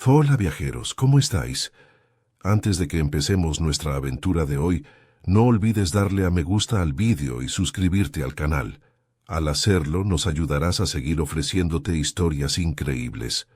Hola viajeros, ¿cómo estáis? Antes de que empecemos nuestra aventura de hoy, no olvides darle a me gusta al vídeo y suscribirte al canal. Al hacerlo, nos ayudarás a seguir ofreciéndote historias increíbles.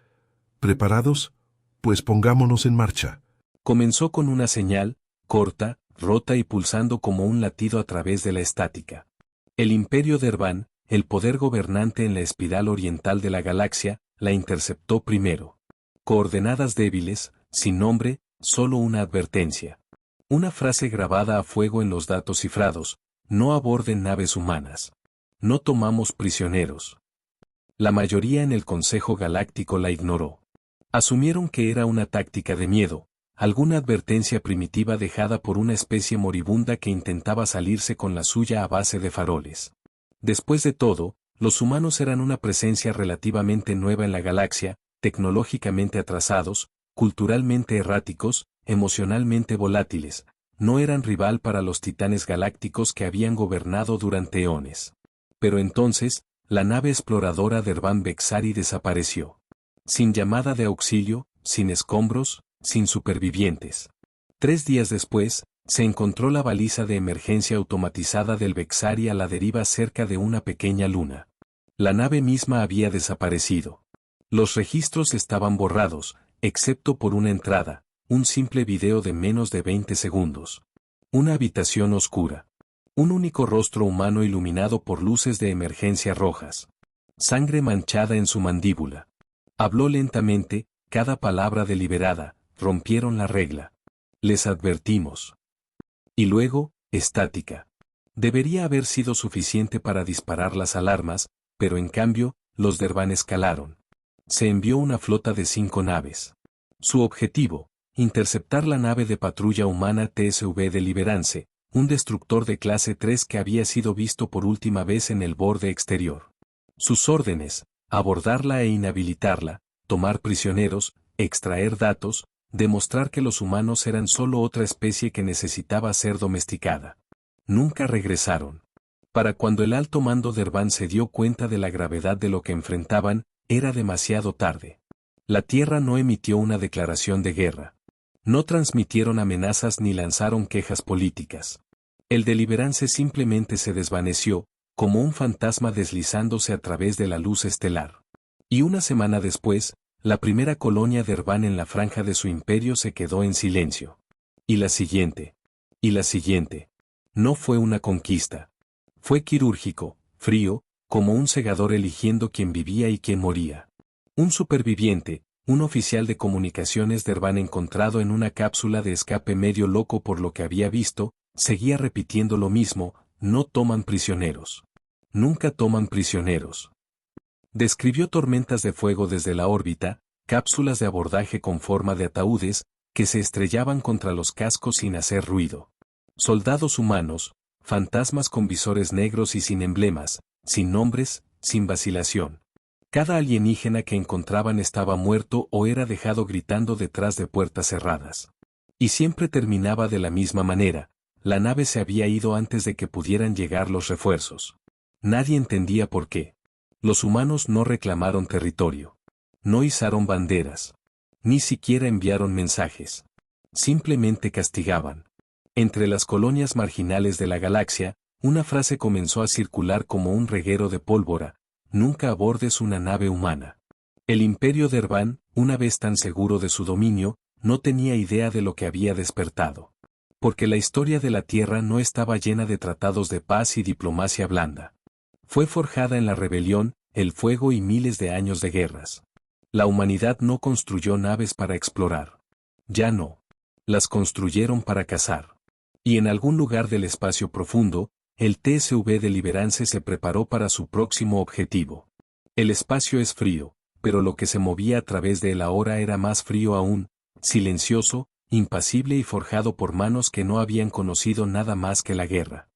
¿Preparados? Pues pongámonos en marcha. Comenzó con una señal, corta, rota y pulsando como un latido a través de la estática. El Imperio de Erban, el poder gobernante en la espiral oriental de la galaxia, la interceptó primero. Coordenadas débiles, sin nombre, solo una advertencia. Una frase grabada a fuego en los datos cifrados: no aborden naves humanas. No tomamos prisioneros. La mayoría en el Consejo Galáctico la ignoró. Asumieron que era una táctica de miedo, alguna advertencia primitiva dejada por una especie moribunda que intentaba salirse con la suya a base de faroles. Después de todo, los humanos eran una presencia relativamente nueva en la galaxia, tecnológicamente atrasados, culturalmente erráticos, emocionalmente volátiles. No eran rival para los titanes galácticos que habían gobernado durante eones. Pero entonces, la nave exploradora de Erban Bexari desapareció. Sin llamada de auxilio, sin escombros, sin supervivientes. 3 días después, se encontró la baliza de emergencia automatizada del Bexari a la deriva cerca de una pequeña luna. La nave misma había desaparecido. Los registros estaban borrados, excepto por una entrada, un simple video de menos de 20 segundos. Una habitación oscura. Un único rostro humano iluminado por luces de emergencia rojas. Sangre manchada en su mandíbula. Habló lentamente, cada palabra deliberada: rompieron la regla. Les advertimos. Y luego, estática. Debería haber sido suficiente para disparar las alarmas, pero en cambio, los de Erban escalaron. Se envió una flota de 5 naves. Su objetivo: interceptar la nave de patrulla humana TSV Deliverance, un destructor de clase 3 que había sido visto por última vez en el borde exterior. Sus órdenes: abordarla e inhabilitarla, tomar prisioneros, extraer datos, demostrar que los humanos eran solo otra especie que necesitaba ser domesticada. Nunca regresaron. Para cuando el alto mando de Erban se dio cuenta de la gravedad de lo que enfrentaban, era demasiado tarde. La Tierra no emitió una declaración de guerra. No transmitieron amenazas ni lanzaron quejas políticas. El Deliverance simplemente se desvaneció, como un fantasma deslizándose a través de la luz estelar. Y una semana después, la primera colonia de Erban en la franja de su imperio se quedó en silencio. Y la siguiente. Y la siguiente. No fue una conquista. Fue quirúrgico, frío, como un segador eligiendo quién vivía y quién moría. Un superviviente, un oficial de comunicaciones de Erban encontrado en una cápsula de escape medio loco por lo que había visto, seguía repitiendo lo mismo: no toman prisioneros. Nunca toman prisioneros. Describió tormentas de fuego desde la órbita, cápsulas de abordaje con forma de ataúdes, que se estrellaban contra los cascos sin hacer ruido. Soldados humanos, fantasmas con visores negros y sin emblemas, sin nombres, sin vacilación. Cada alienígena que encontraban estaba muerto o era dejado gritando detrás de puertas cerradas. Y siempre terminaba de la misma manera: la nave se había ido antes de que pudieran llegar los refuerzos. Nadie entendía por qué. Los humanos no reclamaron territorio. No izaron banderas. Ni siquiera enviaron mensajes. Simplemente castigaban. Entre las colonias marginales de la galaxia, una frase comenzó a circular como un reguero de pólvora: nunca abordes una nave humana. El Imperio de Erban, una vez tan seguro de su dominio, no tenía idea de lo que había despertado. Porque la historia de la Tierra no estaba llena de tratados de paz y diplomacia blanda. Fue forjada en la rebelión, el fuego y miles de años de guerras. La humanidad no construyó naves para explorar. Ya no. Las construyeron para cazar. Y en algún lugar del espacio profundo, el TSV Deliverance se preparó para su próximo objetivo. El espacio es frío, pero lo que se movía a través de él ahora era más frío aún, silencioso, impasible y forjado por manos que no habían conocido nada más que la guerra.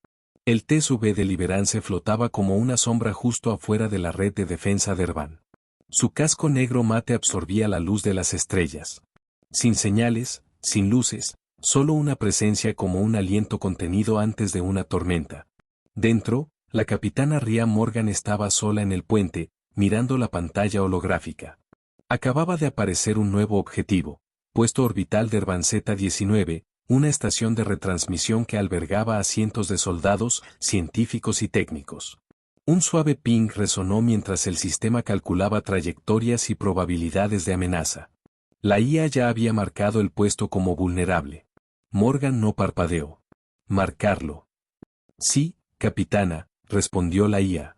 El TSV Deliverance flotaba como una sombra justo afuera de la red de defensa de Erban. Su casco negro mate absorbía la luz de las estrellas. Sin señales, sin luces, solo una presencia como un aliento contenido antes de una tormenta. Dentro, la capitana Ria Morgan estaba sola en el puente, mirando la pantalla holográfica. Acababa de aparecer un nuevo objetivo, puesto orbital Derban Z-19, una estación de retransmisión que albergaba a cientos de soldados, científicos y técnicos. Un suave ping resonó mientras el sistema calculaba trayectorias y probabilidades de amenaza. La IA ya había marcado el puesto como vulnerable. Morgan no parpadeó. «Marcarlo». «Sí, capitana», respondió la IA.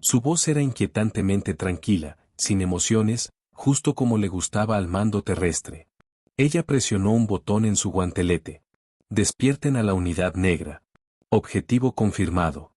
Su voz era inquietantemente tranquila, sin emociones, justo como le gustaba al mando terrestre. Ella presionó un botón en su guantelete. «Despierten a la unidad negra». Objetivo confirmado.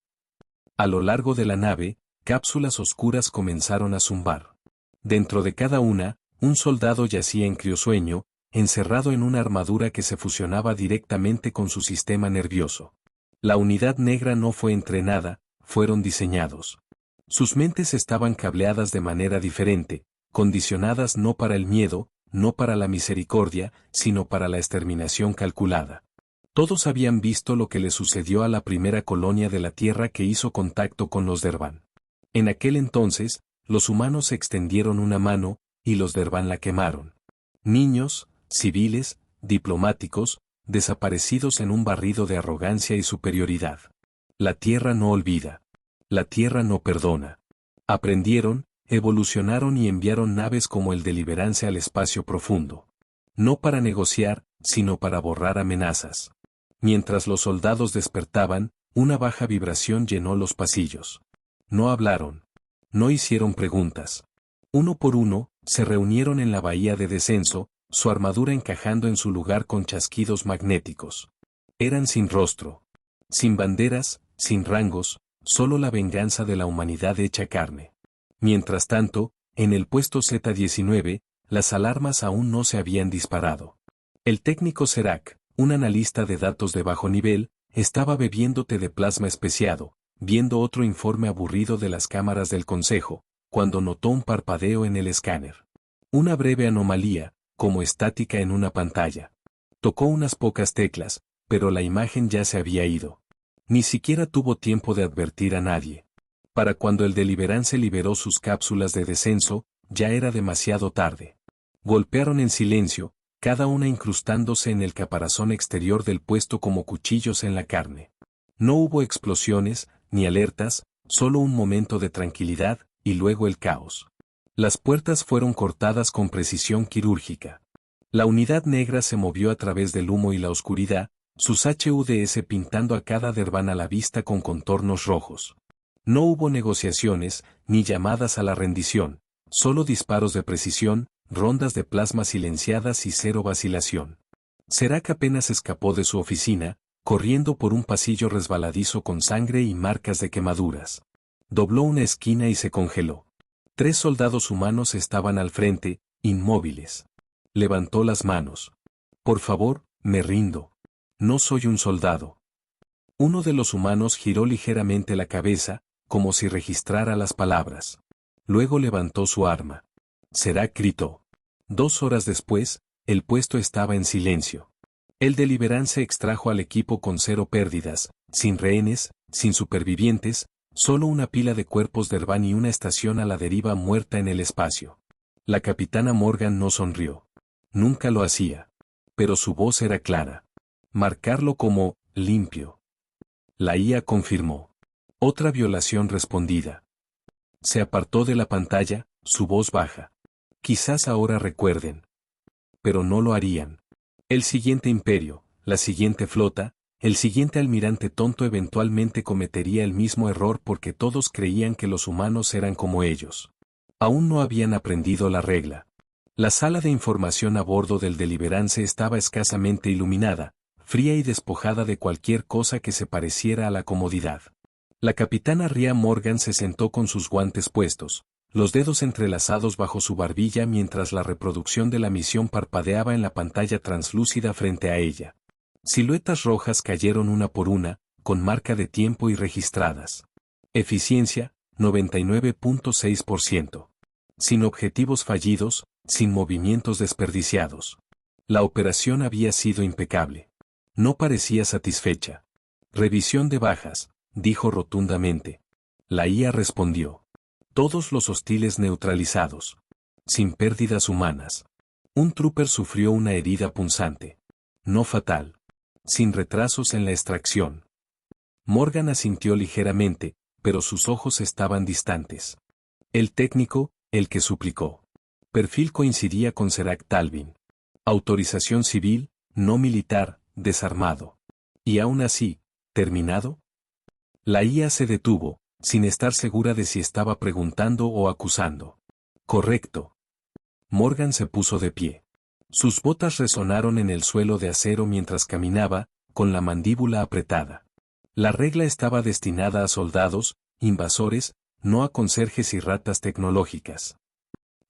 A lo largo de la nave, cápsulas oscuras comenzaron a zumbar. Dentro de cada una, un soldado yacía en criosueño, encerrado en una armadura que se fusionaba directamente con su sistema nervioso. La unidad negra no fue entrenada, fueron diseñados. Sus mentes estaban cableadas de manera diferente, condicionadas no para el miedo, no para la misericordia, sino para la exterminación calculada. Todos habían visto lo que le sucedió a la primera colonia de la Tierra que hizo contacto con los Dervan. En aquel entonces, los humanos extendieron una mano, y los Dervan la quemaron. Niños, civiles, diplomáticos, desaparecidos en un barrido de arrogancia y superioridad. La Tierra no olvida. La Tierra no perdona. Aprendieron, evolucionaron y enviaron naves como el Deliverance al espacio profundo. No para negociar, sino para borrar amenazas. Mientras los soldados despertaban, una baja vibración llenó los pasillos. No hablaron. No hicieron preguntas. Uno por uno, se reunieron en la bahía de descenso, su armadura encajando en su lugar con chasquidos magnéticos. Eran sin rostro. Sin banderas, sin rangos, solo la venganza de la humanidad hecha carne. Mientras tanto, en el puesto Z-19, las alarmas aún no se habían disparado. El técnico Serac, un analista de datos de bajo nivel, estaba bebiendo té de plasma especiado, viendo otro informe aburrido de las cámaras del Consejo, cuando notó un parpadeo en el escáner. Una breve anomalía, como estática en una pantalla. Tocó unas pocas teclas, pero la imagen ya se había ido. Ni siquiera tuvo tiempo de advertir a nadie. Para cuando el Deliverance liberó sus cápsulas de descenso, ya era demasiado tarde. Golpearon en silencio, cada una incrustándose en el caparazón exterior del puesto como cuchillos en la carne. No hubo explosiones, ni alertas, solo un momento de tranquilidad, y luego el caos. Las puertas fueron cortadas con precisión quirúrgica. La unidad negra se movió a través del humo y la oscuridad, sus HUDs pintando a cada Dervan a la vista con contornos rojos. No hubo negociaciones, ni llamadas a la rendición, solo disparos de precisión, rondas de plasma silenciadas y cero vacilación. Serac apenas escapó de su oficina, corriendo por un pasillo resbaladizo con sangre y marcas de quemaduras. Dobló una esquina y se congeló. 3 soldados humanos estaban al frente, inmóviles. Levantó las manos. «Por favor, me rindo. No soy un soldado». Uno de los humanos giró ligeramente la cabeza, como si registrara las palabras. Luego levantó su arma. Serac gritó. 2 horas después, el puesto estaba en silencio. El Deliverance extrajo al equipo con 0 pérdidas, sin rehenes, sin supervivientes, solo una pila de cuerpos Dervan y una estación a la deriva muerta en el espacio. La capitana Morgan no sonrió. Nunca lo hacía. Pero su voz era clara. Marcarlo como limpio. La IA confirmó. Otra violación respondida. Se apartó de la pantalla, su voz baja. Quizás ahora recuerden. Pero no lo harían. El siguiente imperio, la siguiente flota, el siguiente almirante tonto eventualmente cometería el mismo error porque todos creían que los humanos eran como ellos. Aún no habían aprendido la regla. La sala de información a bordo del Deliverance estaba escasamente iluminada, fría y despojada de cualquier cosa que se pareciera a la comodidad. La capitana Rhea Morgan se sentó con sus guantes puestos, los dedos entrelazados bajo su barbilla mientras la reproducción de la misión parpadeaba en la pantalla translúcida frente a ella. Siluetas rojas cayeron una por una, con marca de tiempo y registradas. Eficiencia, 99.6%. Sin objetivos fallidos, sin movimientos desperdiciados. La operación había sido impecable. No parecía satisfecha. Revisión de bajas, dijo rotundamente. La IA respondió. Todos los hostiles neutralizados. sin pérdidas humanas. Un trooper sufrió una herida punzante. No fatal. Sin retrasos en la extracción. Morgan asintió ligeramente, pero sus ojos estaban distantes. El técnico, el que suplicó. Perfil coincidía con Serac Talvin. Autorización civil, no militar, desarmado. Y aún así, ¿terminado? La IA se detuvo, sin estar segura de si estaba preguntando o acusando. Correcto. Morgan se puso de pie. Sus botas resonaron en el suelo de acero mientras caminaba, con la mandíbula apretada. La regla estaba destinada a soldados, invasores, no a conserjes y ratas tecnológicas.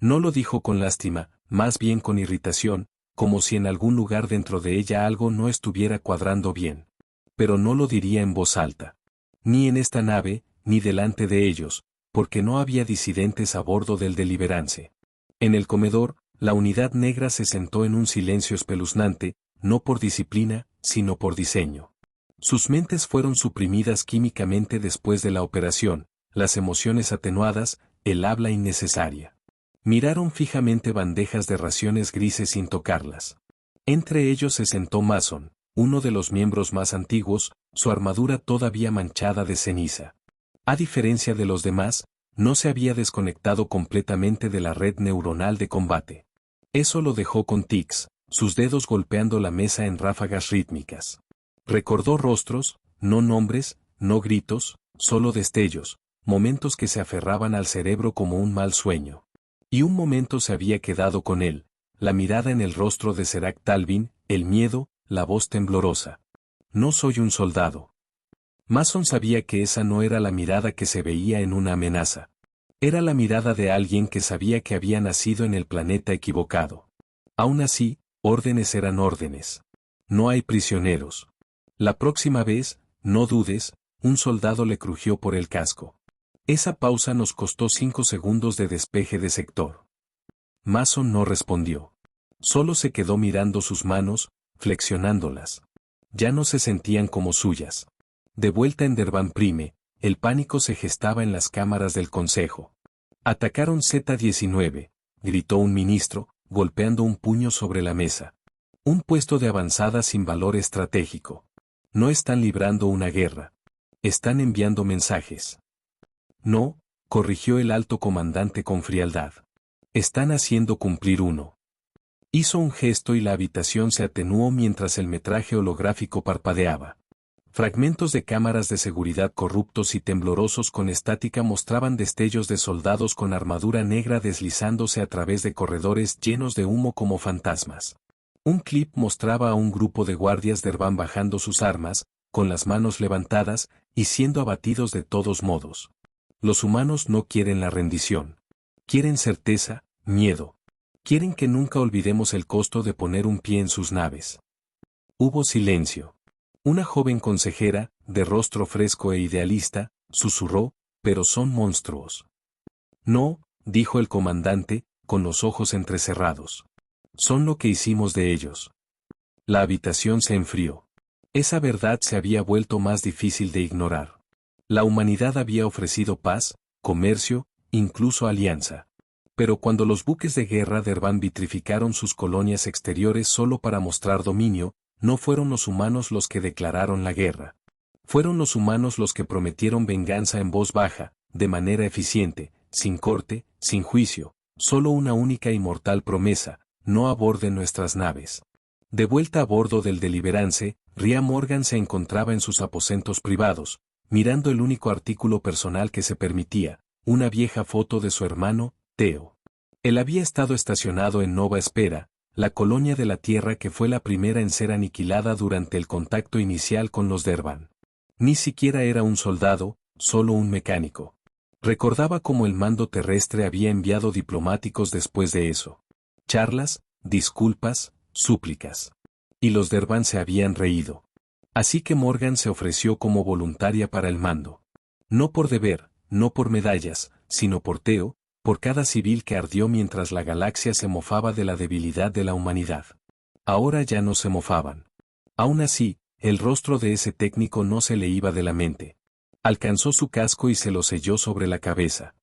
No lo dijo con lástima, más bien con irritación, como si en algún lugar dentro de ella algo no estuviera cuadrando bien. Pero no lo diría en voz alta. Ni en esta nave, ni delante de ellos, porque no había disidentes a bordo del Deliverance. En el comedor, la unidad negra se sentó en un silencio espeluznante, no por disciplina, sino por diseño. Sus mentes fueron suprimidas químicamente después de la operación, las emociones atenuadas, el habla innecesaria. Miraron fijamente bandejas de raciones grises sin tocarlas. Entre ellos se sentó Mason, uno de los miembros más antiguos, su armadura todavía manchada de ceniza. A diferencia de los demás, no se había desconectado completamente de la red neuronal de combate. Eso lo dejó con tics, sus dedos golpeando la mesa en ráfagas rítmicas. Recordó rostros, no nombres, no gritos, solo destellos, momentos que se aferraban al cerebro como un mal sueño. Y un momento se había quedado con él, la mirada en el rostro de Serac Talvin, el miedo, la voz temblorosa. No soy un soldado. Mason sabía que esa no era la mirada que se veía en una amenaza. Era la mirada de alguien que sabía que había nacido en el planeta equivocado. Aún así, órdenes eran órdenes. No hay prisioneros. La próxima vez, no dudes, un soldado le crujió por el casco. Esa pausa nos costó 5 segundos de despeje de sector. Mason no respondió. Solo se quedó mirando sus manos, flexionándolas. Ya no se sentían como suyas. De vuelta en Derban Prime, el pánico se gestaba en las cámaras del Consejo. Atacaron Z-19, gritó un ministro, golpeando un puño sobre la mesa. Un puesto de avanzada sin valor estratégico. No están librando una guerra. Están enviando mensajes. No, corrigió el alto comandante con frialdad. Están haciendo cumplir uno. Hizo un gesto y la habitación se atenuó mientras el metraje holográfico parpadeaba. Fragmentos de cámaras de seguridad corruptos y temblorosos con estática mostraban destellos de soldados con armadura negra deslizándose a través de corredores llenos de humo como fantasmas. Un clip mostraba a un grupo de guardias Derban bajando sus armas, con las manos levantadas, y siendo abatidos de todos modos. Los humanos no quieren la rendición. Quieren certeza, miedo. Quieren que nunca olvidemos el costo de poner un pie en sus naves. Hubo silencio. Una joven consejera, de rostro fresco e idealista, susurró, pero son monstruos. No, dijo el comandante, con los ojos entrecerrados. Son lo que hicimos de ellos. La habitación se enfrió. Esa verdad se había vuelto más difícil de ignorar. La humanidad había ofrecido paz, comercio, incluso alianza. Pero cuando los buques de guerra Derban vitrificaron sus colonias exteriores solo para mostrar dominio, no fueron los humanos los que declararon la guerra. Fueron los humanos los que prometieron venganza en voz baja, de manera eficiente, sin corte, sin juicio, solo una única y mortal promesa: no aborden nuestras naves. De vuelta a bordo del Deliverance, Rhea Morgan se encontraba en sus aposentos privados, mirando el único artículo personal que se permitía, una vieja foto de su hermano, Theo. Él había estado estacionado en Nova Espera, la colonia de la Tierra que fue la primera en ser aniquilada durante el contacto inicial con los Derban. Ni siquiera era un soldado, solo un mecánico. Recordaba cómo el mando terrestre había enviado diplomáticos después de eso. Charlas, disculpas, súplicas. Y los Derban se habían reído. Así que Morgan se ofreció como voluntaria para el mando. No por deber, no por medallas, sino por Theo, por cada civil que ardió mientras la galaxia se mofaba de la debilidad de la humanidad. Ahora ya no se mofaban. Aún así, el rostro de ese técnico no se le iba de la mente. Alcanzó su casco y se lo selló sobre la cabeza.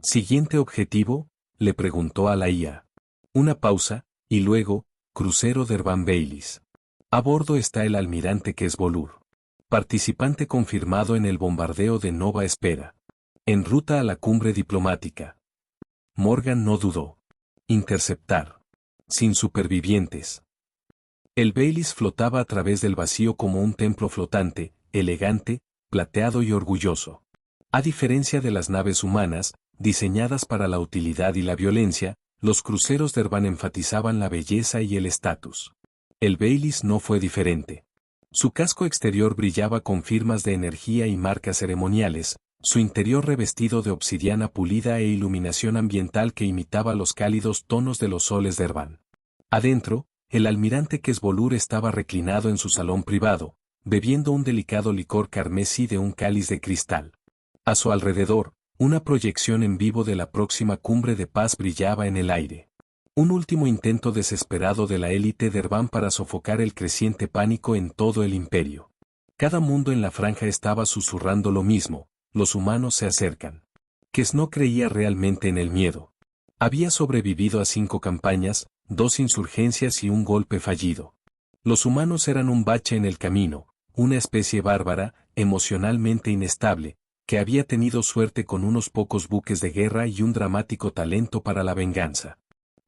Siguiente objetivo, le preguntó a la IA. Una pausa, y luego, crucero Derban Baileys. A bordo está el almirante Kesbolur. Participante confirmado en el bombardeo de Nova Espera. En ruta a la cumbre diplomática. Morgan no dudó. Interceptar. Sin supervivientes. El Baileys flotaba a través del vacío como un templo flotante, elegante, plateado y orgulloso. A diferencia de las naves humanas, diseñadas para la utilidad y la violencia, los cruceros Derban enfatizaban la belleza y el estatus. El Baileys no fue diferente. Su casco exterior brillaba con firmas de energía y marcas ceremoniales, su interior revestido de obsidiana pulida e iluminación ambiental que imitaba los cálidos tonos de los soles Derban. Adentro, el almirante Kesbolur estaba reclinado en su salón privado, bebiendo un delicado licor carmesí de un cáliz de cristal. A su alrededor, una proyección en vivo de la próxima cumbre de paz brillaba en el aire. Un último intento desesperado de la élite Derban para sofocar el creciente pánico en todo el imperio. Cada mundo en la franja estaba susurrando lo mismo: los humanos se acercan. Kes no creía realmente en el miedo. Había sobrevivido a 5 campañas, 2 insurgencias y un golpe fallido. Los humanos eran un bache en el camino, una especie bárbara, emocionalmente inestable, que había tenido suerte con unos pocos buques de guerra y un dramático talento para la venganza.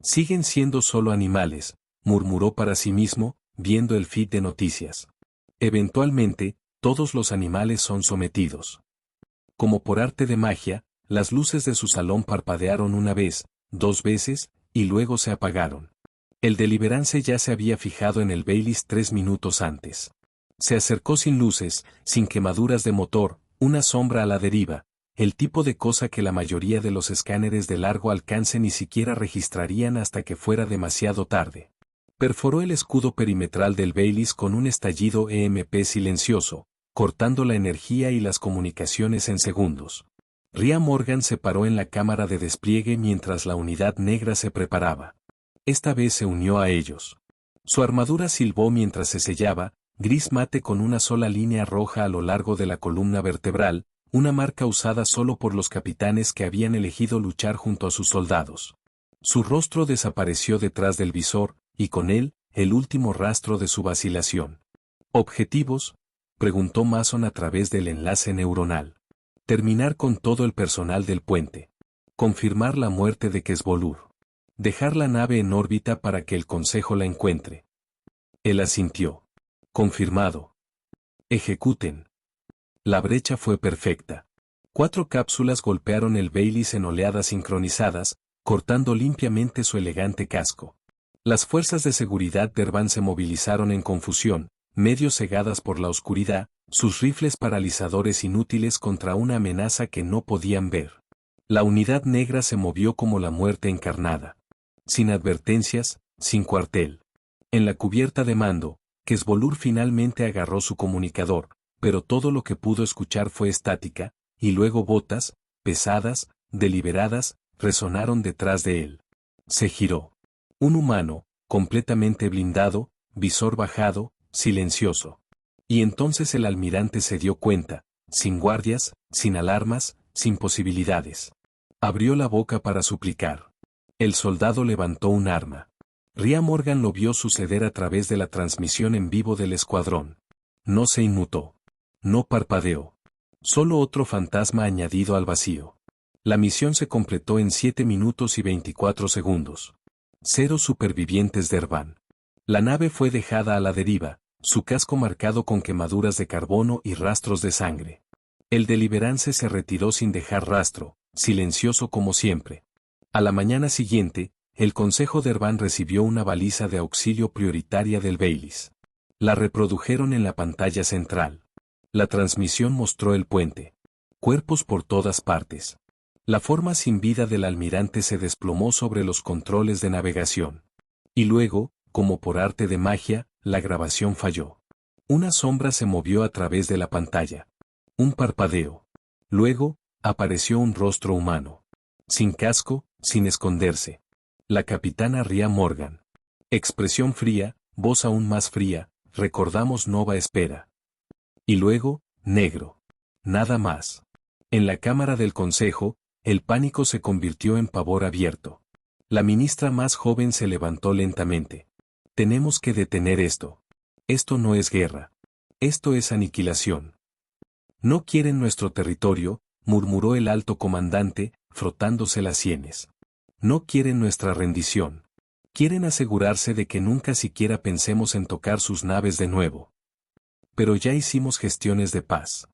Siguen siendo solo animales, murmuró para sí mismo, viendo el feed de noticias. Eventualmente, todos los animales son sometidos. Como por arte de magia, las luces de su salón parpadearon una vez, 2 veces, y luego se apagaron. El Deliverance ya se había fijado en el Baileys 3 minutos antes. Se acercó sin luces, sin quemaduras de motor, una sombra a la deriva, el tipo de cosa que la mayoría de los escáneres de largo alcance ni siquiera registrarían hasta que fuera demasiado tarde. Perforó el escudo perimetral del Baileys con un estallido EMP silencioso, cortando la energía y las comunicaciones en segundos. Rhea Morgan se paró en la cámara de despliegue mientras la unidad negra se preparaba. Esta vez se unió a ellos. Su armadura silbó mientras se sellaba, gris mate con una sola línea roja a lo largo de la columna vertebral, una marca usada solo por los capitanes que habían elegido luchar junto a sus soldados. Su rostro desapareció detrás del visor, y con él, el último rastro de su vacilación. ¿Objetivos?, preguntó Mason a través del enlace neuronal. Terminar con todo el personal del puente. Confirmar la muerte de Kesbolur. Dejar la nave en órbita para que el Consejo la encuentre. Él asintió. Confirmado. Ejecuten. La brecha fue perfecta. 4 cápsulas golpearon el Baileys en oleadas sincronizadas, cortando limpiamente su elegante casco. Las fuerzas de seguridad Derban se movilizaron en confusión, medio cegadas por la oscuridad, sus rifles paralizadores inútiles contra una amenaza que no podían ver. La unidad negra se movió como la muerte encarnada. Sin advertencias, sin cuartel. En la cubierta de mando, Kesbolur finalmente agarró su comunicador, pero todo lo que pudo escuchar fue estática, y luego botas, pesadas, deliberadas, resonaron detrás de él. Se giró. Un humano, completamente blindado, visor bajado, silencioso. Y entonces el almirante se dio cuenta, sin guardias, sin alarmas, sin posibilidades. Abrió la boca para suplicar. El soldado levantó un arma. Rhea Morgan lo vio suceder a través de la transmisión en vivo del escuadrón. No se inmutó. No parpadeó. Solo otro fantasma añadido al vacío. La misión se completó en 7 minutos y 24 segundos. 0 supervivientes Derban. La nave fue dejada a la deriva, su casco marcado con quemaduras de carbono y rastros de sangre. El Deliverance se retiró sin dejar rastro, silencioso como siempre. A la mañana siguiente, el Consejo Derban recibió una baliza de auxilio prioritaria del Baileys. La reprodujeron en la pantalla central. La transmisión mostró el puente. Cuerpos por todas partes. La forma sin vida del almirante se desplomó sobre los controles de navegación. Y luego, como por arte de magia, la grabación falló. Una sombra se movió a través de la pantalla. Un parpadeo. Luego, apareció un rostro humano. Sin casco, sin esconderse. La capitana Rhea Morgan. Expresión fría, voz aún más fría, recordamos Nova Espera. Y luego, negro. Nada más. En la cámara del consejo, el pánico se convirtió en pavor abierto. La ministra más joven se levantó lentamente. Tenemos que detener esto. Esto no es guerra. Esto es aniquilación. No quieren nuestro territorio, murmuró el alto comandante, frotándose las sienes. No quieren nuestra rendición. Quieren asegurarse de que nunca siquiera pensemos en tocar sus naves de nuevo. Pero ya hicimos gestiones de paz.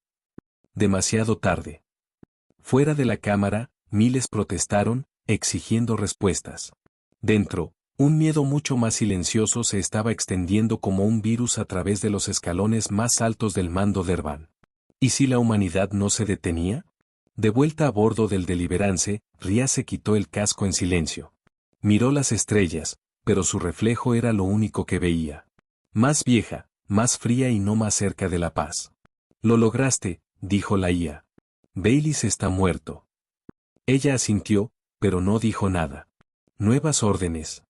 Demasiado tarde. Fuera de la cámara, miles protestaron, exigiendo respuestas. Dentro, un miedo mucho más silencioso se estaba extendiendo como un virus a través de los escalones más altos del mando de Ervan. ¿Y si la humanidad no se detenía? De vuelta a bordo del Deliverance, Ria se quitó el casco en silencio. Miró las estrellas, pero su reflejo era lo único que veía. Más vieja, más fría y no más cerca de la paz. Lo lograste, dijo la IA. Baylis está muerto. Ella asintió, pero no dijo nada. Nuevas órdenes.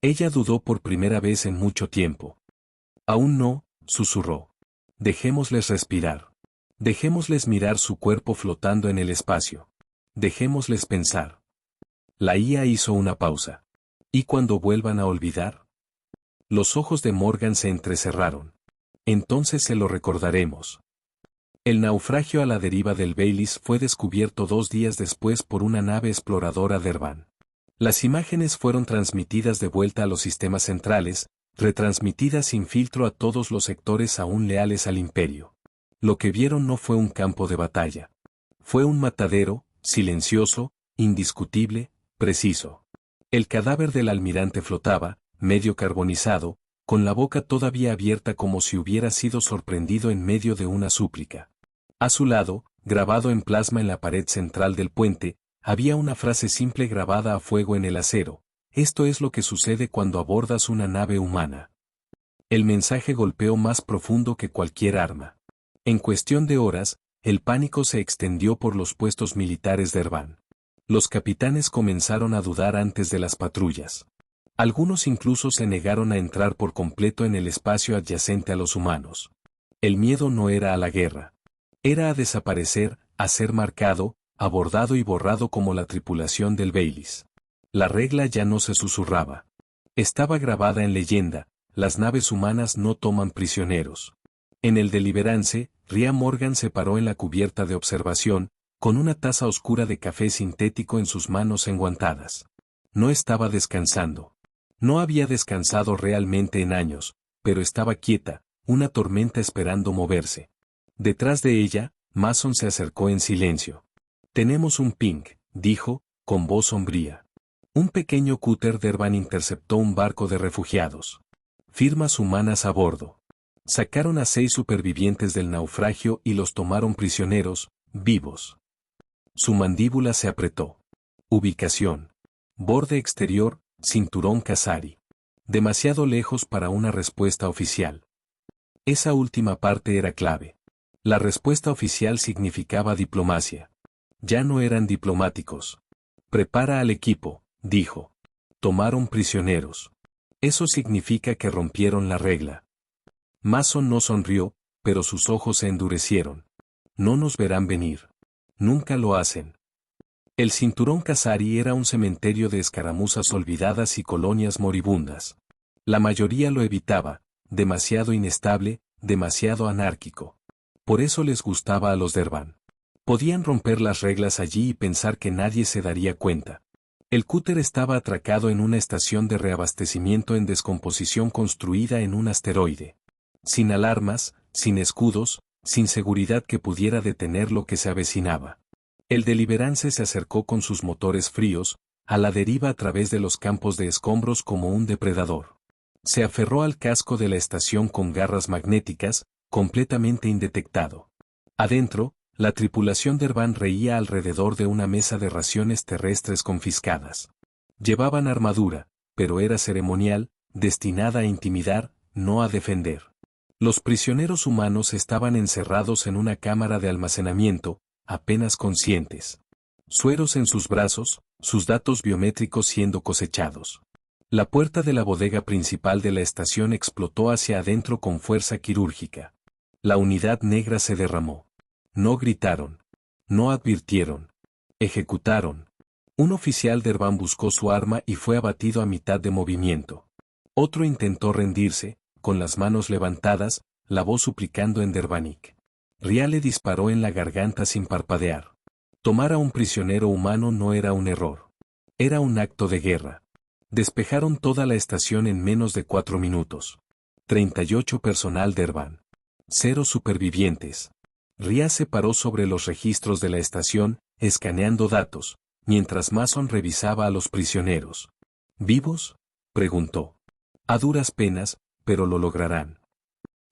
Ella dudó por primera vez en mucho tiempo. Aún no, susurró. Dejémosles respirar. Dejémosles mirar su cuerpo flotando en el espacio. Dejémosles pensar. La IA hizo una pausa. ¿Y cuando vuelvan a olvidar? Los ojos de Morgan se entrecerraron. Entonces se lo recordaremos. El naufragio a la deriva del Baylis fue descubierto 2 días después por una nave exploradora de Ervan. Las imágenes fueron transmitidas de vuelta a los sistemas centrales, retransmitidas sin filtro a todos los sectores aún leales al imperio. Lo que vieron no fue un campo de batalla. Fue un matadero, silencioso, indiscutible, preciso. El cadáver del almirante flotaba, medio carbonizado, con la boca todavía abierta como si hubiera sido sorprendido en medio de una súplica. A su lado, grabado en plasma en la pared central del puente, había una frase simple grabada a fuego en el acero: esto es lo que sucede cuando abordas una nave humana. El mensaje golpeó más profundo que cualquier arma. En cuestión de horas, el pánico se extendió por los puestos militares de Ervan. Los capitanes comenzaron a dudar antes de las patrullas. Algunos incluso se negaron a entrar por completo en el espacio adyacente a los humanos. El miedo no era a la guerra. Era a desaparecer, a ser marcado, abordado y borrado como la tripulación del Baylis. La regla ya no se susurraba. Estaba grabada en leyenda: las naves humanas no toman prisioneros. En el Deliverance, Ria Morgan se paró en la cubierta de observación, con una taza oscura de café sintético en sus manos enguantadas. No estaba descansando. No había descansado realmente en años, pero estaba quieta, una tormenta esperando moverse. Detrás de ella, Mason se acercó en silencio. Tenemos un ping, dijo, con voz sombría. Un pequeño cúter de Ervan interceptó un barco de refugiados. Firmas humanas a bordo. Sacaron a 6 supervivientes del naufragio y los tomaron prisioneros, vivos. Su mandíbula se apretó. Ubicación. Borde exterior, cinturón Kasari. Demasiado lejos para una respuesta oficial. Esa última parte era clave. La respuesta oficial significaba diplomacia. Ya no eran diplomáticos. Prepara al equipo, dijo. Tomaron prisioneros. Eso significa que rompieron la regla. Mason no sonrió, pero sus ojos se endurecieron. No nos verán venir. Nunca lo hacen. El cinturón Kasari era un cementerio de escaramuzas olvidadas y colonias moribundas. La mayoría lo evitaba, demasiado inestable, demasiado anárquico. Por eso les gustaba a los de Ervan. Podían romper las reglas allí y pensar que nadie se daría cuenta. El cúter estaba atracado en una estación de reabastecimiento en descomposición construida en un asteroide. Sin alarmas, sin escudos, sin seguridad que pudiera detener lo que se avecinaba. El Deliverance se acercó con sus motores fríos, a la deriva a través de los campos de escombros como un depredador. Se aferró al casco de la estación con garras magnéticas, completamente indetectado. Adentro, la tripulación de Ervan reía alrededor de una mesa de raciones terrestres confiscadas. Llevaban armadura, pero era ceremonial, destinada a intimidar, no a defender. Los prisioneros humanos estaban encerrados en una cámara de almacenamiento, apenas conscientes. Sueros en sus brazos, sus datos biométricos siendo cosechados. La puerta de la bodega principal de la estación explotó hacia adentro con fuerza quirúrgica. La unidad negra se derramó. No gritaron. No advirtieron. Ejecutaron. Un oficial Derban buscó su arma y fue abatido a mitad de movimiento. Otro intentó rendirse, con las manos levantadas, la voz suplicando en Derbanic. Ria le disparó en la garganta sin parpadear. Tomar a un prisionero humano no era un error. Era un acto de guerra. Despejaron toda la estación en menos de 4 minutos. 38 personal Derban. 0 supervivientes. Ria se paró sobre los registros de la estación, escaneando datos, mientras Mason revisaba a los prisioneros. ¿Vivos?, preguntó. A duras penas, pero lo lograrán.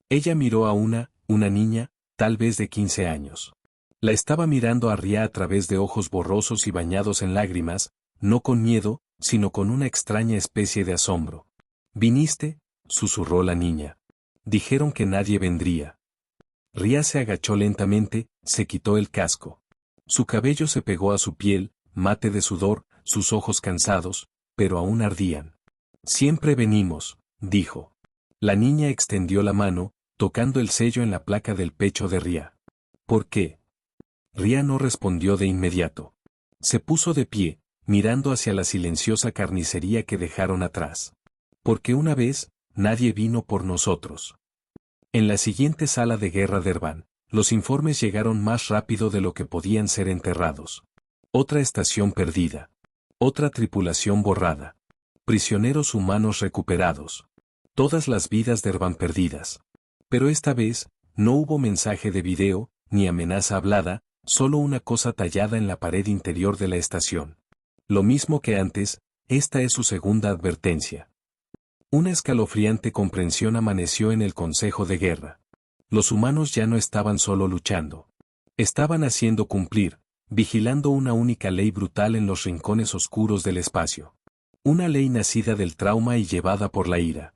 Ella miró a una niña, tal vez de 15 años. La estaba mirando a Ria a través de ojos borrosos y bañados en lágrimas, no con miedo, sino con una extraña especie de asombro. ¿Viniste?, susurró la niña. Dijeron que nadie vendría. Ria se agachó lentamente, se quitó el casco. Su cabello se pegó a su piel, mate de sudor, sus ojos cansados, pero aún ardían. Siempre venimos, dijo. La niña extendió la mano, tocando el sello en la placa del pecho de Ria. ¿Por qué? Ria no respondió de inmediato. Se puso de pie, mirando hacia la silenciosa carnicería que dejaron atrás. Porque una vez, nadie vino por nosotros. En la siguiente sala de guerra de Derban, los informes llegaron más rápido de lo que podían ser enterrados. Otra estación perdida. Otra tripulación borrada. Prisioneros humanos recuperados. Todas las vidas de Derban perdidas. Pero esta vez, no hubo mensaje de video, ni amenaza hablada, solo una cosa tallada en la pared interior de la estación. Lo mismo que antes, esta es su segunda advertencia. Una escalofriante comprensión amaneció en el Consejo de Guerra. Los humanos ya no estaban solo luchando. Estaban haciendo cumplir, vigilando una única ley brutal en los rincones oscuros del espacio. Una ley nacida del trauma y llevada por la ira.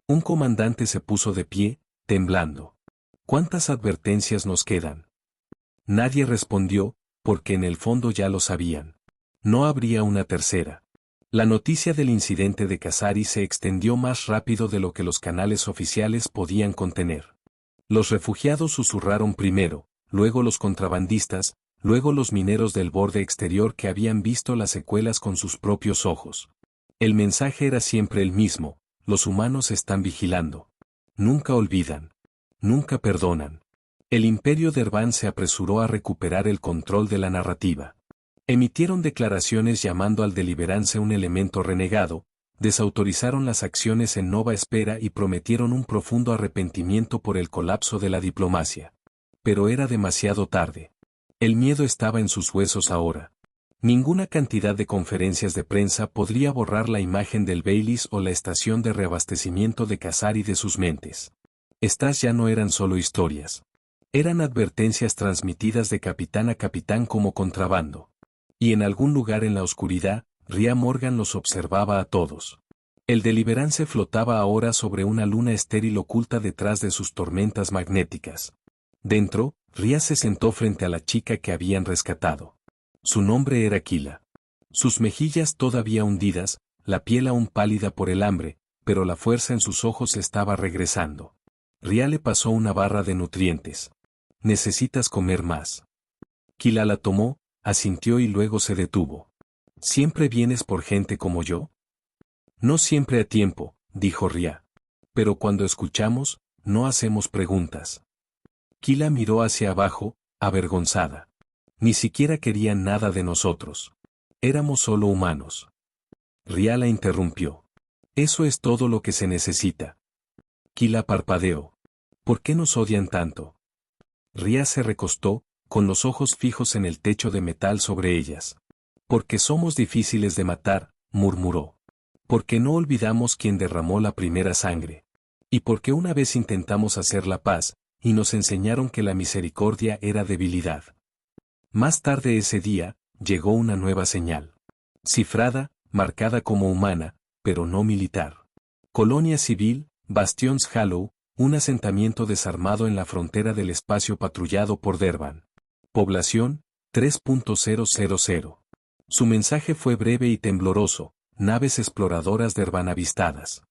Un comandante se puso de pie, temblando. ¿Cuántas advertencias nos quedan? Nadie respondió, porque en el fondo ya lo sabían. No habría una tercera. La noticia del incidente de Kasari se extendió más rápido de lo que los canales oficiales podían contener. Los refugiados susurraron primero, luego los contrabandistas, luego los mineros del borde exterior que habían visto las secuelas con sus propios ojos. El mensaje era siempre el mismo: los humanos están vigilando. Nunca olvidan. Nunca perdonan. El imperio de Derban se apresuró a recuperar el control de la narrativa. Emitieron declaraciones llamando al Deliverance un elemento renegado, desautorizaron las acciones en Nova Espera y prometieron un profundo arrepentimiento por el colapso de la diplomacia. Pero era demasiado tarde. El miedo estaba en sus huesos ahora. Ninguna cantidad de conferencias de prensa podría borrar la imagen del Baileys o la estación de reabastecimiento de Kasari de sus mentes. Estas ya no eran solo historias. Eran advertencias transmitidas de capitán a capitán como contrabando. Y en algún lugar en la oscuridad, Ria Morgan los observaba a todos. El Deliverance flotaba ahora sobre una luna estéril oculta detrás de sus tormentas magnéticas. Dentro, Ria se sentó frente a la chica que habían rescatado. Su nombre era Kila. Sus mejillas todavía hundidas, la piel aún pálida por el hambre, pero la fuerza en sus ojos estaba regresando. Ria le pasó una barra de nutrientes. Necesitas comer más. Kila la tomó, asintió y luego se detuvo. ¿Siempre vienes por gente como yo? No siempre a tiempo, dijo Ria. Pero cuando escuchamos, no hacemos preguntas. Kila miró hacia abajo, avergonzada. Ni siquiera querían nada de nosotros. Éramos solo humanos. Ria la interrumpió. Eso es todo lo que se necesita. Kila parpadeó. ¿Por qué nos odian tanto? Ria se recostó, con los ojos fijos en el techo de metal sobre ellas. Porque somos difíciles de matar, murmuró. Porque no olvidamos quién derramó la primera sangre. Y porque una vez intentamos hacer la paz, y nos enseñaron que la misericordia era debilidad. Más tarde ese día, llegó una nueva señal. Cifrada, marcada como humana, pero no militar. Colonia civil, Bastions Hollow, un asentamiento desarmado en la frontera del espacio patrullado por Derban. Población, 3.000. Su mensaje fue breve y tembloroso: naves exploradoras Derban avistadas.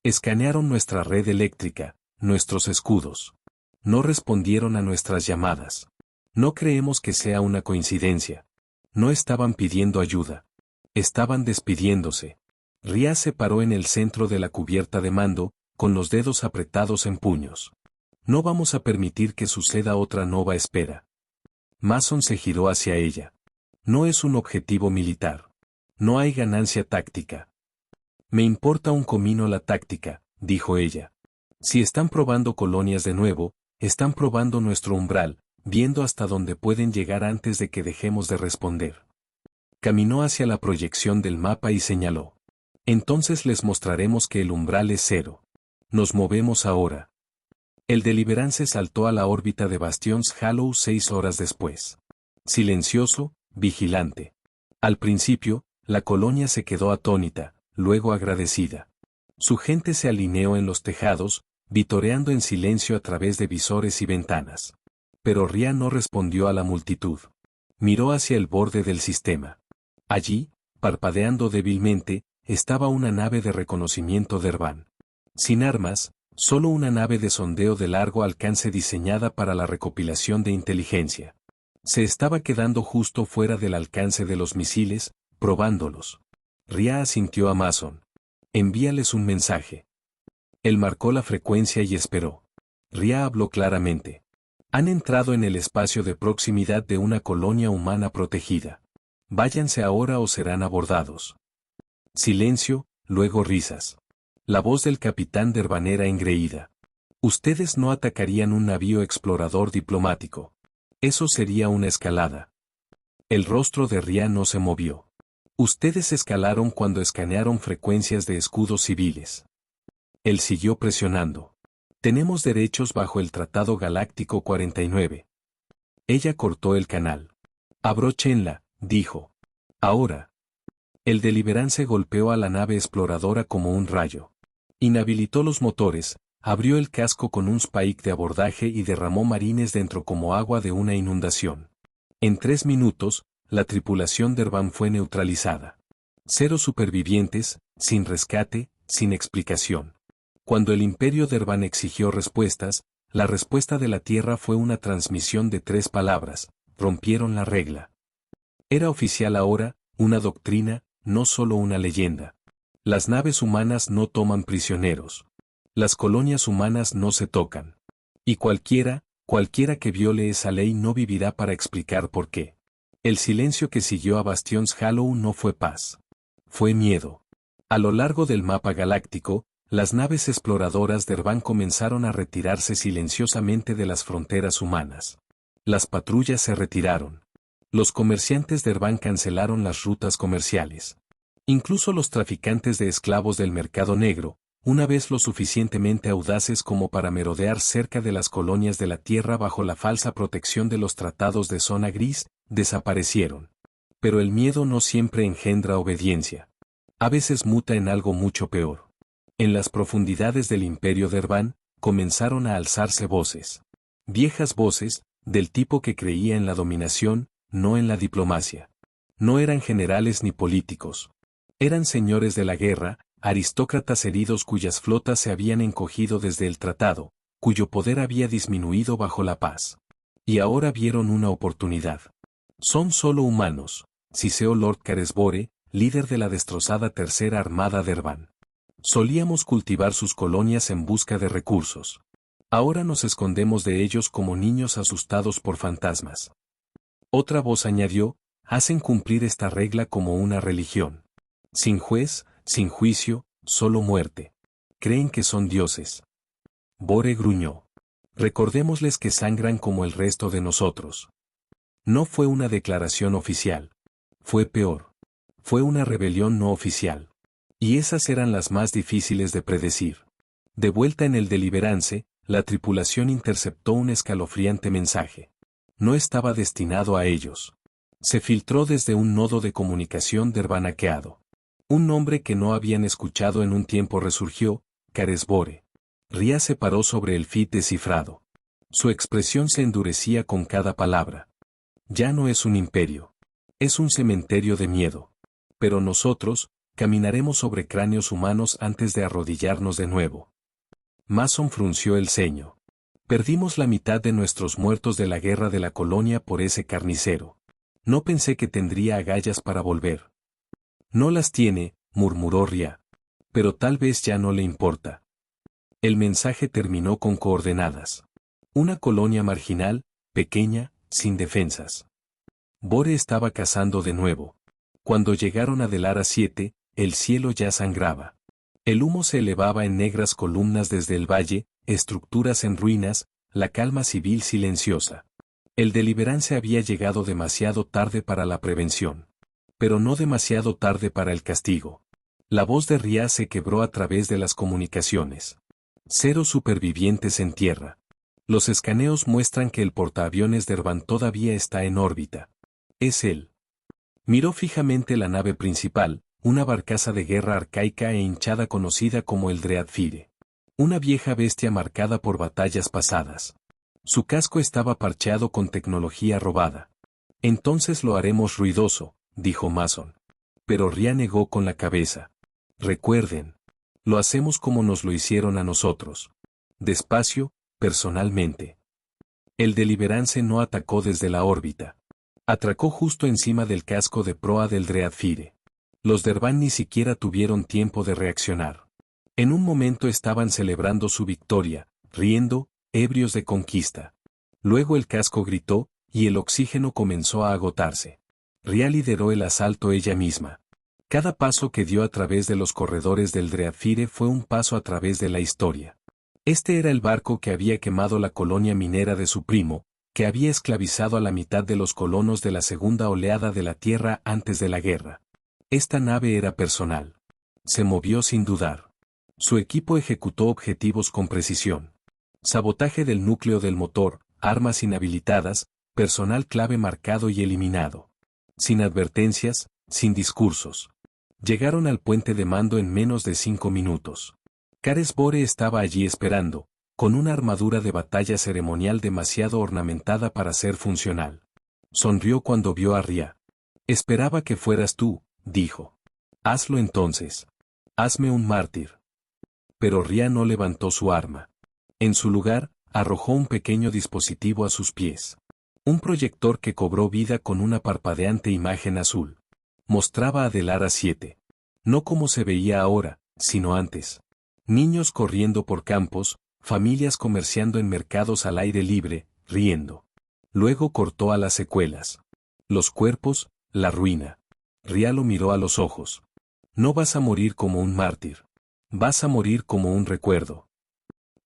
Escanearon nuestra red eléctrica, nuestros escudos. No respondieron a nuestras llamadas. No creemos que sea una coincidencia. No estaban pidiendo ayuda. Estaban despidiéndose. Ria se paró en el centro de la cubierta de mando, con los dedos apretados en puños. No vamos a permitir que suceda otra nova espera. Mason se giró hacia ella. No es un objetivo militar. No hay ganancia táctica. Me importa un comino la táctica, dijo ella. Si están probando colonias de nuevo, están probando nuestro umbral, viendo hasta dónde pueden llegar antes de que dejemos de responder. Caminó hacia la proyección del mapa y señaló. Entonces les mostraremos que el umbral es cero. Nos movemos ahora. El Deliverance saltó a la órbita de Bastions Hollow 6 horas después. Silencioso, vigilante. Al principio, la colonia se quedó atónita, luego agradecida. Su gente se alineó en los tejados, vitoreando en silencio a través de visores y ventanas. Pero Ria no respondió a la multitud. Miró hacia el borde del sistema. Allí, parpadeando débilmente, estaba una nave de reconocimiento de Erban. Sin armas, solo una nave de sondeo de largo alcance diseñada para la recopilación de inteligencia. Se estaba quedando justo fuera del alcance de los misiles, probándolos. Ria asintió a Mason. Envíales un mensaje. Él marcó la frecuencia y esperó. Ria habló claramente. Han entrado en el espacio de proximidad de una colonia humana protegida. Váyanse ahora o serán abordados. Silencio, luego risas. La voz del capitán de Erban era engreída. Ustedes no atacarían un navío explorador diplomático. Eso sería una escalada. El rostro de Ria no se movió. Ustedes escalaron cuando escanearon frecuencias de escudos civiles. Él siguió presionando. Tenemos derechos bajo el Tratado Galáctico 49. Ella cortó el canal. Abróchenla, dijo. Ahora. El Deliverance golpeó a la nave exploradora como un rayo. Inhabilitó los motores, abrió el casco con un spike de abordaje y derramó marines dentro como agua de una inundación. En 3 minutos, la tripulación de Erban fue neutralizada. 0 supervivientes, sin rescate, sin explicación. Cuando el Imperio de Erban exigió respuestas, la respuesta de la Tierra fue una transmisión de 3 palabras: rompieron la regla. Era oficial ahora, una doctrina, no solo una leyenda. Las naves humanas no toman prisioneros. Las colonias humanas no se tocan. Y cualquiera que viole esa ley no vivirá para explicar por qué. El silencio que siguió a Bastions Hollow no fue paz. Fue miedo. A lo largo del mapa galáctico, las naves exploradoras de Erban comenzaron a retirarse silenciosamente de las fronteras humanas. Las patrullas se retiraron. Los comerciantes de Erban cancelaron las rutas comerciales. Incluso los traficantes de esclavos del mercado negro, una vez lo suficientemente audaces como para merodear cerca de las colonias de la Tierra bajo la falsa protección de los tratados de zona gris, desaparecieron. Pero el miedo no siempre engendra obediencia. A veces muta en algo mucho peor. En las profundidades del imperio de Erban, comenzaron a alzarse voces. Viejas voces, del tipo que creía en la dominación, no en la diplomacia. No eran generales ni políticos. Eran señores de la guerra, aristócratas heridos cuyas flotas se habían encogido desde el tratado, cuyo poder había disminuido bajo la paz. Y ahora vieron una oportunidad. Son solo humanos, siseó Lord Caresbore, líder de la destrozada Tercera Armada de Erban. Solíamos cultivar sus colonias en busca de recursos. Ahora nos escondemos de ellos como niños asustados por fantasmas. Otra voz añadió, hacen cumplir esta regla como una religión. Sin juez, sin juicio, solo muerte. Creen que son dioses. Bore gruñó. Recordémosles que sangran como el resto de nosotros. No fue una declaración oficial. Fue peor. Fue una rebelión no oficial. Y esas eran las más difíciles de predecir. De vuelta en el Deliverance, la tripulación interceptó un escalofriante mensaje. No estaba destinado a ellos. Se filtró desde un nodo de comunicación de Erban hackeado. Un nombre que no habían escuchado en un tiempo resurgió, Caresbore. Ria se paró sobre el feed descifrado. Su expresión se endurecía con cada palabra. Ya no es un imperio. Es un cementerio de miedo. Pero nosotros, caminaremos sobre cráneos humanos antes de arrodillarnos de nuevo. Mason frunció el ceño. Perdimos la mitad de nuestros muertos de la guerra de la colonia por ese carnicero. No pensé que tendría agallas para volver. No las tiene, murmuró Ria. Pero tal vez ya no le importa. El mensaje terminó con coordenadas. Una colonia marginal, pequeña, sin defensas. Bore estaba cazando de nuevo. Cuando llegaron a Delara 7, el cielo ya sangraba. El humo se elevaba en negras columnas desde el valle, estructuras en ruinas, la calma civil silenciosa. El Deliverance había llegado demasiado tarde para la prevención. Pero no demasiado tarde para el castigo. La voz de Ria se quebró a través de las comunicaciones. 0 supervivientes en tierra. Los escaneos muestran que el portaaviones Dervan todavía está en órbita. Es él. Miró fijamente la nave principal, una barcaza de guerra arcaica e hinchada conocida como el Dreadfire. Una vieja bestia marcada por batallas pasadas. Su casco estaba parcheado con tecnología robada. Entonces lo haremos ruidoso, dijo Mason. Pero Ria negó con la cabeza. Recuerden. Lo hacemos como nos lo hicieron a nosotros. Despacio, personalmente. El Deliverance no atacó desde la órbita. Atracó justo encima del casco de proa del Dreadfire. Los Dervan ni siquiera tuvieron tiempo de reaccionar. En un momento estaban celebrando su victoria, riendo, ebrios de conquista. Luego el casco gritó, y el oxígeno comenzó a agotarse. Ria lideró el asalto ella misma. Cada paso que dio a través de los corredores del Dreadfire fue un paso a través de la historia. Este era el barco que había quemado la colonia minera de su primo, que había esclavizado a la mitad de los colonos de la segunda oleada de la Tierra antes de la guerra. Esta nave era personal. Se movió sin dudar. Su equipo ejecutó objetivos con precisión. Sabotaje del núcleo del motor, armas inhabilitadas, personal clave marcado y eliminado. Sin advertencias, sin discursos. Llegaron al puente de mando en menos de 5 minutos. Kares Bore estaba allí esperando, con una armadura de batalla ceremonial demasiado ornamentada para ser funcional. Sonrió cuando vio a Ria. Esperaba que fueras tú, dijo. Hazlo entonces. Hazme un mártir. Pero Ria no levantó su arma. En su lugar, arrojó un pequeño dispositivo a sus pies. Un proyector que cobró vida con una parpadeante imagen azul. Mostraba a Delara 7. No como se veía ahora, sino antes. Niños corriendo por campos, familias comerciando en mercados al aire libre, riendo. Luego cortó a las secuelas. Los cuerpos, la ruina. Ria lo miró a los ojos. No vas a morir como un mártir. Vas a morir como un recuerdo.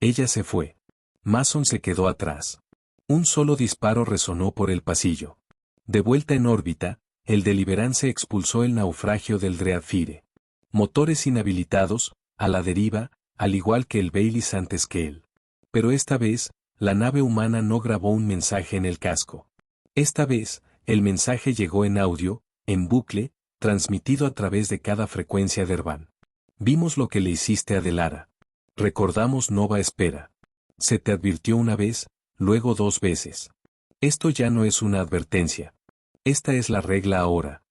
Ella se fue. Mason se quedó atrás. Un solo disparo resonó por el pasillo. De vuelta en órbita, el Deliverance expulsó el naufragio del Dreadfire. Motores inhabilitados, a la deriva, al igual que el Baileys antes que él. Pero esta vez, la nave humana no grabó un mensaje en el casco. Esta vez, el mensaje llegó en audio, en bucle, transmitido a través de cada frecuencia Dervan. Vimos lo que le hiciste a Delara. Recordamos Nova Espera. Se te advirtió una vez, luego 2 veces. Esto ya no es una advertencia. Esta es la regla ahora.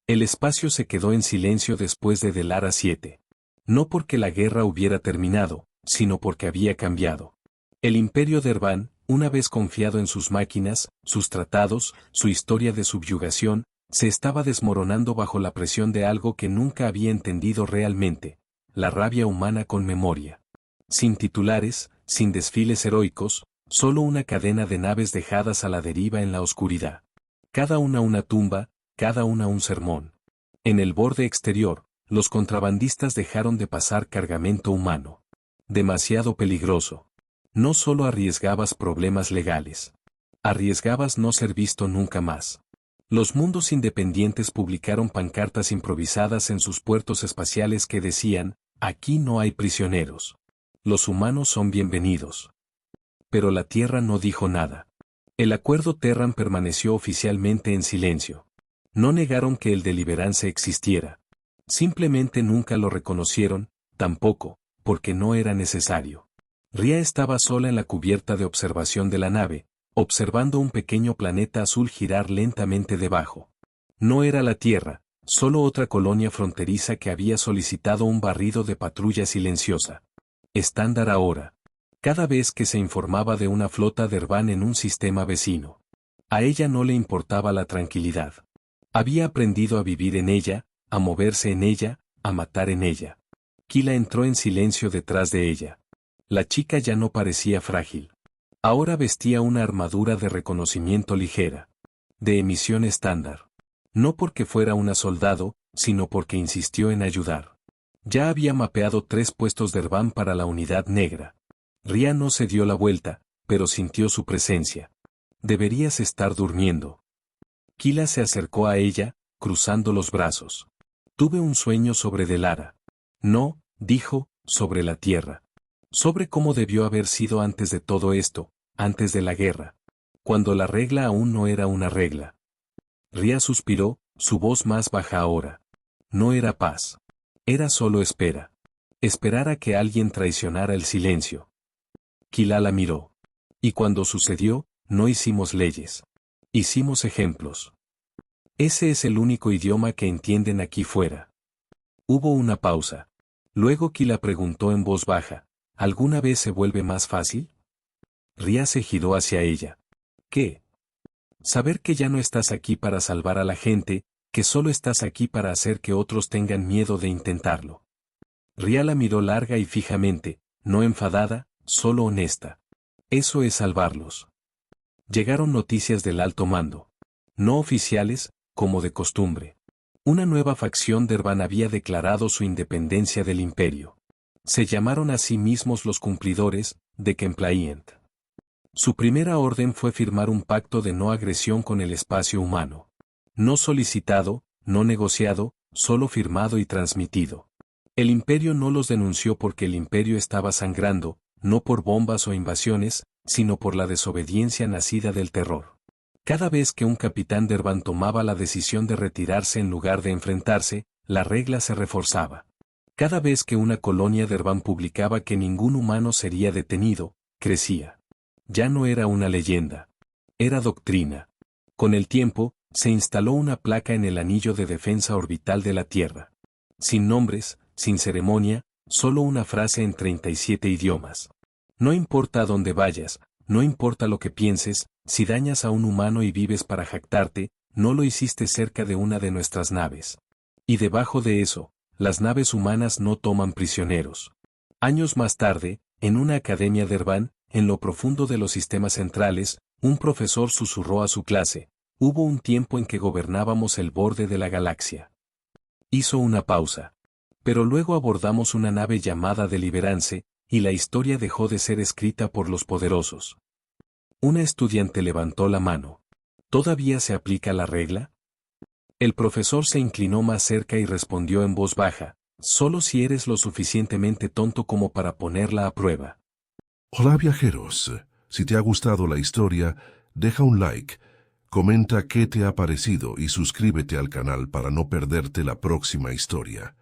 El espacio se quedó en silencio después de Delara 7. No porque la guerra hubiera terminado, sino porque había cambiado. El imperio Dervan, una vez confiado en sus máquinas, sus tratados, su historia de subyugación, se estaba desmoronando bajo la presión de algo que nunca había entendido realmente, la rabia humana con memoria. Sin titulares, sin desfiles heroicos, solo una cadena de naves dejadas a la deriva en la oscuridad. Cada una tumba, cada una un sermón. En el borde exterior, los contrabandistas dejaron de pasar cargamento humano. Demasiado peligroso. No solo arriesgabas problemas legales. Arriesgabas no ser visto nunca más. Los mundos independientes publicaron pancartas improvisadas en sus puertos espaciales que decían, aquí no hay prisioneros. Los humanos son bienvenidos. Pero la Tierra no dijo nada. El acuerdo Terran permaneció oficialmente en silencio. No negaron que el Deliverance existiera. Simplemente nunca lo reconocieron, tampoco, porque no era necesario. Ria estaba sola en la cubierta de observación de la nave, observando un pequeño planeta azul girar lentamente debajo. No era la Tierra, solo otra colonia fronteriza que había solicitado un barrido de patrulla silenciosa. Estándar ahora. Cada vez que se informaba de una flota Dervan en un sistema vecino. A ella no le importaba la tranquilidad. Había aprendido a vivir en ella, a moverse en ella, a matar en ella. Kila entró en silencio detrás de ella. La chica ya no parecía frágil. Ahora vestía una armadura de reconocimiento ligera, de emisión estándar. No porque fuera una soldado, sino porque insistió en ayudar. Ya había mapeado 3 puestos de Ervan para la unidad negra. Ria no se dio la vuelta, pero sintió su presencia. Deberías estar durmiendo. Kila se acercó a ella, cruzando los brazos. Tuve un sueño sobre Delara. No, dijo, sobre la tierra. Sobre cómo debió haber sido antes de todo esto, antes de la guerra. Cuando la regla aún no era una regla. Ria suspiró, su voz más baja ahora. No era paz. Era solo espera. Esperar a que alguien traicionara el silencio. Kila la miró. Y cuando sucedió, no hicimos leyes. Hicimos ejemplos. Ese es el único idioma que entienden aquí fuera. Hubo una pausa. Luego Kila preguntó en voz baja, ¿alguna vez se vuelve más fácil? Ria se giró hacia ella. ¿Qué? Saber que ya no estás aquí para salvar a la gente, que solo estás aquí para hacer que otros tengan miedo de intentarlo. Ria la miró larga y fijamente, no enfadada, solo honesta. Eso es salvarlos. Llegaron noticias del alto mando. No oficiales, como de costumbre. Una nueva facción de Ervan había declarado su independencia del imperio. Se llamaron a sí mismos los cumplidores, de Compliant. Su primera orden fue firmar un pacto de no agresión con el espacio humano. No solicitado, no negociado, solo firmado y transmitido. El imperio no los denunció porque el imperio estaba sangrando, no por bombas o invasiones, sino por la desobediencia nacida del terror. Cada vez que un capitán de Ervan tomaba la decisión de retirarse en lugar de enfrentarse, la regla se reforzaba. Cada vez que una colonia de Ervan publicaba que ningún humano sería detenido, crecía. Ya no era una leyenda. Era doctrina. Con el tiempo, se instaló una placa en el anillo de defensa orbital de la Tierra. Sin nombres, sin ceremonia, solo una frase en 37 idiomas. No importa a dónde vayas, no importa lo que pienses, si dañas a un humano y vives para jactarte, no lo hiciste cerca de una de nuestras naves. Y debajo de eso, las naves humanas no toman prisioneros. Años más tarde, en una academia de Ervan, en lo profundo de los sistemas centrales, un profesor susurró a su clase, hubo un tiempo en que gobernábamos el borde de la galaxia. Hizo una pausa. Pero luego abordamos una nave llamada Deliverance, y la historia dejó de ser escrita por los poderosos. Una estudiante levantó la mano. ¿Todavía se aplica la regla? El profesor se inclinó más cerca y respondió en voz baja, solo si eres lo suficientemente tonto como para ponerla a prueba. Hola viajeros, si te ha gustado la historia, deja un like, comenta qué te ha parecido y suscríbete al canal para no perderte la próxima historia.